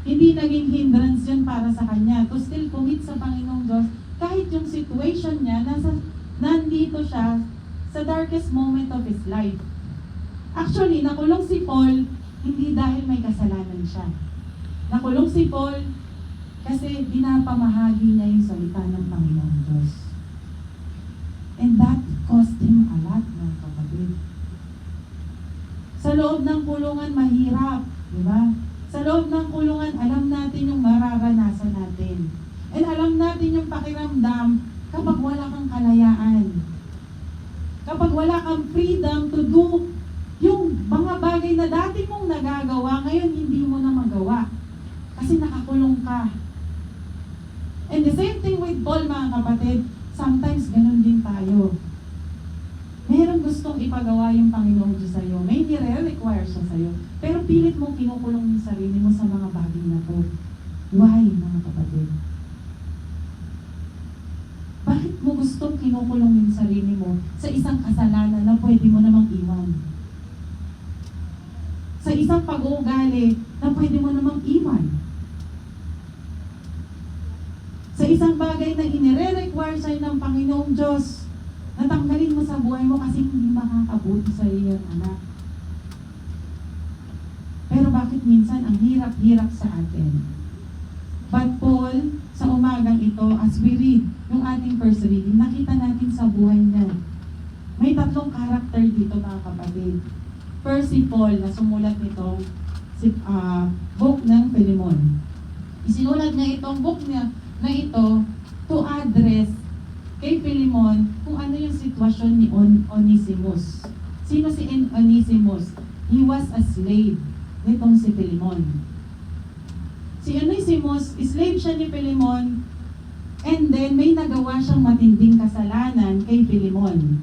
Hindi naging hindrance yun para sa kanya to still commit sa Panginoong Diyos kahit yung situation niya, nandito siya sa darkest moment of his life. Actually, nakulong si Paul hindi dahil may kasalanan siya. Nakulong si Paul kasi dinapamahagi niya yung salita ng Panginoong Diyos. And that cost him a lot, mga kapatid. Sa loob ng kulungan, mahirap. Di ba? Sa loob ng kulungan, alam natin yung mararanasan natin. And alam natin yung pakiramdam kapag wala kang kalayaan. Kapag wala kang freedom to do yung mga bagay na dati mong nagagawa, ngayon hindi mo na magawa. Kasi nakakulong ka. And the same thing with Paul, mga kapatid, sometimes ganun din tayo. Merong gustong ipagawa yung Panginoong Diyos sa'yo. May nire-require siya sa'yo. Pero pilit mo kinukulong yung sarili mo sa mga bagay na to. Why, mga kapatid? Bakit mo gustong kinukulong yung sarili mo sa isang kasalanan na pwede mo namang iwan? Sa isang pag-uugali na pwede mo namang iwan? Sa isang bagay na inire-require sa'yo ng Panginoong Diyos, natanggalin mo sa buhay mo kasi hindi makakabuti sa iyong anak. Pero bakit minsan ang hirap-hirap sa atin? But Paul, sa umagang ito, as we read yung ating first reading, nakita natin sa buhay niya. May tatlong karakter dito, mga kapatid. First, si Paul na sumulat nitong book ng Philemon. Isinulat niya itong book niya na ito to address kay Philemon kung ano yung sitwasyon ni Onesimus. Sino si Onesimus? He was a slave nitong si Philemon. Si Onesimus, slave siya ni Philemon, and then may nagawa siyang matinding kasalanan kay Philemon.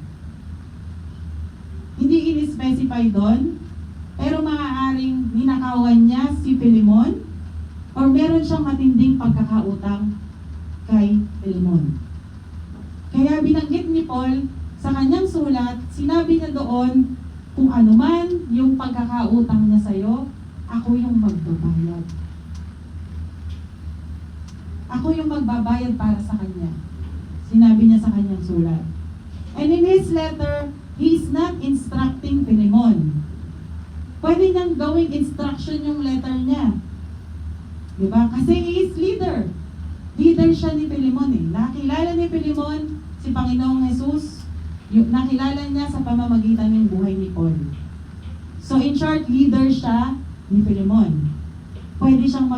Hindi in-specify doon, pero maaaring ninakawan niya si Philemon, or meron siyang matinding pagkakautang kay Philemon. Kaya binanggit ni Paul sa kanyang sulat, sinabi niya doon, kung ano man yung pagkakautang niya sa'yo, ako yung magbabayad. Ako yung magbabayad para sa kanya. Sinabi niya sa kanyang sulat. And in his letter, he is not instructing Philemon. Pwede niyang gawing instruction yung letter niya. Diba? Kasi he is leader. Leader siya ni Philemon eh. Nakilala ni Philemon si Panginoong Jesus. Nakilala niya sa pamamagitan ng buhay ni Paul. So in short, leader siya ni Philemon. Pwede siyang